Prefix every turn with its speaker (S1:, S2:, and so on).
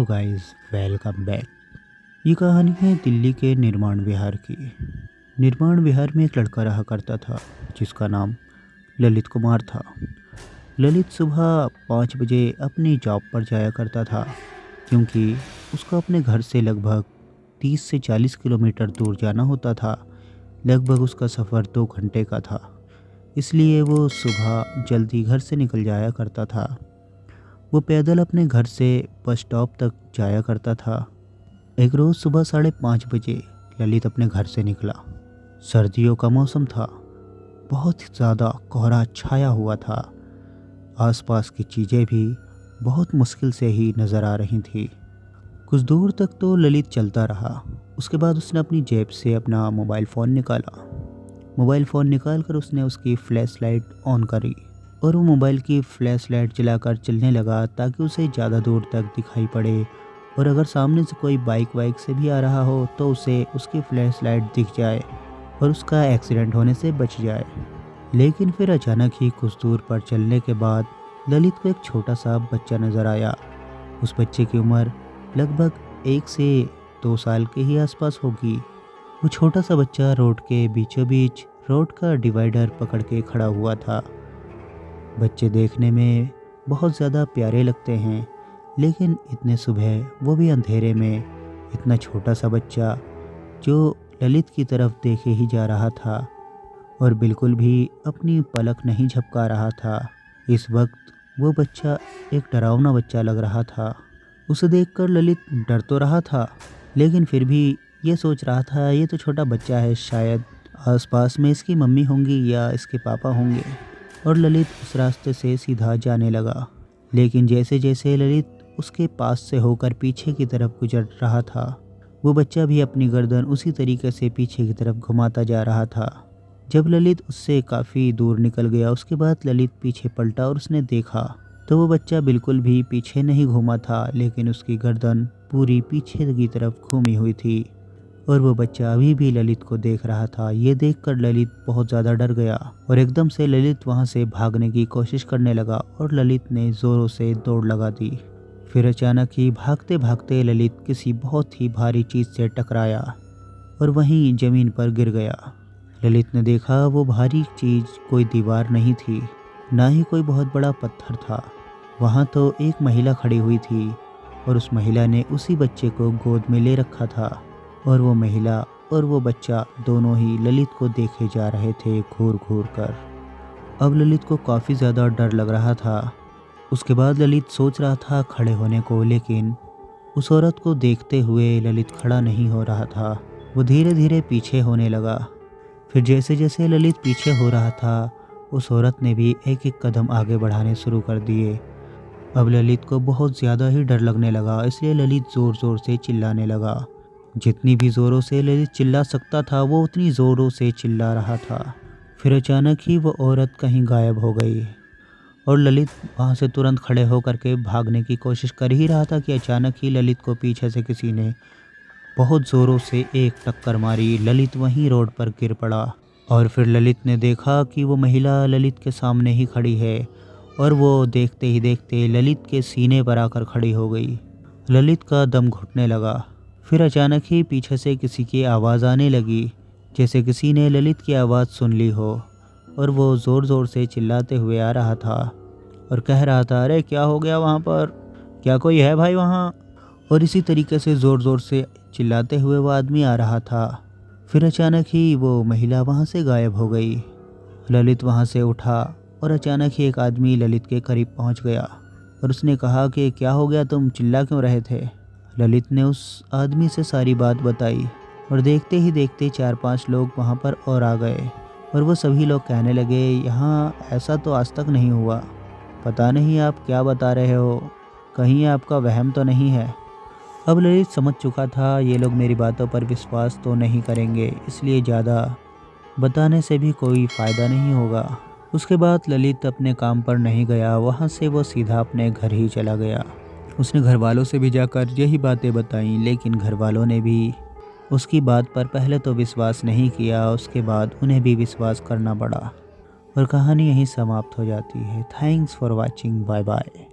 S1: Hello guys, welcome back. ये कहानी है दिल्ली के निर्माण विहार की। निर्माण विहार में एक लड़का रहा करता था जिसका नाम ललित कुमार था। ललित सुबह 5 बजे अपनी जॉब पर जाया करता था क्योंकि उसको अपने घर से लगभग 30 से 40 किलोमीटर दूर जाना होता था। लगभग उसका सफ़र 2 घंटे का था, इसलिए वो सुबह जल्दी घर से निकल जाया करता था। वो पैदल अपने घर से बस स्टॉप तक जाया करता था। एक रोज़ सुबह 5:30 बजे ललित अपने घर से निकला। सर्दियों का मौसम था, बहुत ज़्यादा कोहरा छाया हुआ था। आसपास की चीज़ें भी बहुत मुश्किल से ही नज़र आ रही थी। कुछ दूर तक तो ललित चलता रहा। उसके बाद उसने अपनी जेब से अपना मोबाइल फ़ोन निकाला। मोबाइल फ़ोन निकाल कर उसने उसकी फ्लैश लाइट ऑन करी और वो मोबाइल की फ्लैश लाइट जलाकर चलने लगा ताकि उसे ज़्यादा दूर तक दिखाई पड़े और अगर सामने से कोई बाइक वाइक से भी आ रहा हो तो उसे उसकी फ्लैश लाइट दिख जाए और उसका एक्सीडेंट होने से बच जाए। लेकिन फिर अचानक ही कुछ दूर पर चलने के बाद ललित को एक छोटा सा बच्चा नज़र आया। उस बच्चे की उम्र लगभग 1 से 2 साल के ही आसपास होगी। वो छोटा सा बच्चा रोड के बीचों बीच रोड का डिवाइडर पकड़ के खड़ा हुआ था। बच्चे देखने में बहुत ज़्यादा प्यारे लगते हैं, लेकिन इतने सुबह वो भी अंधेरे में इतना छोटा सा बच्चा जो ललित की तरफ देखे ही जा रहा था और बिल्कुल भी अपनी पलक नहीं झपका रहा था। इस वक्त वो बच्चा एक डरावना बच्चा लग रहा था। उसे देखकर ललित डर तो रहा था, लेकिन फिर भी ये सोच रहा था ये तो छोटा बच्चा है, शायद आसपास में इसकी मम्मी होंगी या इसके पापा होंगे। और ललित उस रास्ते से सीधा जाने लगा। लेकिन जैसे जैसे ललित उसके पास से होकर पीछे की तरफ गुजर रहा था, वो बच्चा भी अपनी गर्दन उसी तरीके से पीछे की तरफ घुमाता जा रहा था। जब ललित उससे काफ़ी दूर निकल गया, उसके बाद ललित पीछे पलटा और उसने देखा तो वो बच्चा बिल्कुल भी पीछे नहीं घूमा था, लेकिन उसकी गर्दन पूरी पीछे की तरफ घूमी हुई थी और वो बच्चा अभी भी ललित को देख रहा था। ये देखकर ललित बहुत ज़्यादा डर गया और एकदम से ललित वहाँ से भागने की कोशिश करने लगा और ललित ने ज़ोरों से दौड़ लगा दी। फिर अचानक ही भागते भागते ललित किसी बहुत ही भारी चीज़ से टकराया और वहीं ज़मीन पर गिर गया। ललित ने देखा वो भारी चीज़ कोई दीवार नहीं थी, ना ही कोई बहुत बड़ा पत्थर था। वहाँ तो एक महिला खड़ी हुई थी और उस महिला ने उसी बच्चे को गोद में ले रखा था और वो महिला और वो बच्चा दोनों ही ललित को देखे जा रहे थे घूर घूर कर। अब ललित को काफ़ी ज़्यादा डर लग रहा था। उसके बाद ललित सोच रहा था खड़े होने को, लेकिन उस औरत को देखते हुए ललित खड़ा नहीं हो रहा था। वो धीरे धीरे पीछे होने लगा। फिर जैसे जैसे ललित पीछे हो रहा था, उस औरत ने भी एक एक कदम आगे बढ़ाने शुरू कर दिए। अब ललित को बहुत ज़्यादा ही डर लगने लगा, इसलिए ललित ज़ोर ज़ोर से चिल्लाने लगा। जितनी भी ज़ोरों से ललित चिल्ला सकता था वो उतनी ज़ोरों से चिल्ला रहा था। फिर अचानक ही वो औरत कहीं गायब हो गई और ललित वहाँ से तुरंत खड़े होकर के भागने की कोशिश कर ही रहा था कि अचानक ही ललित को पीछे से किसी ने बहुत ज़ोरों से एक टक्कर मारी। ललित वहीं रोड पर गिर पड़ा और फिर ललित ने देखा कि वो महिला ललित के सामने ही खड़ी है और वो देखते ही देखते ललित के सीने पर आकर खड़ी हो गई। ललित का दम घुटने लगा। फिर अचानक ही पीछे से किसी की आवाज़ आने लगी, जैसे किसी ने ललित की आवाज़ सुन ली हो और वो ज़ोर ज़ोर से चिल्लाते हुए आ रहा था और कह रहा था, अरे क्या हो गया वहाँ पर, क्या कोई है भाई वहाँ। और इसी तरीके से ज़ोर ज़ोर से चिल्लाते हुए वो आदमी आ रहा था। फिर अचानक ही वो महिला वहाँ से गायब हो गई। ललित वहाँ से उठा और अचानक ही एक आदमी ललित के करीब पहुँच गया और उसने कहा कि क्या हो गया, तुम चिल्ला क्यों रहे थे। ललित ने उस आदमी से सारी बात बताई और देखते ही देखते 4-5 लोग वहाँ पर और आ गए और वो सभी लोग कहने लगे, यहाँ ऐसा तो आज तक नहीं हुआ, पता नहीं आप क्या बता रहे हो, कहीं आपका वहम तो नहीं है। अब ललित समझ चुका था ये लोग मेरी बातों पर विश्वास तो नहीं करेंगे, इसलिए ज़्यादा बताने से भी कोई फ़ायदा नहीं होगा। उसके बाद ललित अपने काम पर नहीं गया, वहाँ से वो सीधा अपने घर ही चला गया। उसने घर वालों से भी जाकर यही बातें बताईं, लेकिन घर वालों ने भी उसकी बात पर पहले तो विश्वास नहीं किया, उसके बाद उन्हें भी विश्वास करना पड़ा और कहानी यहीं समाप्त हो जाती है। Thanks for watching, bye bye.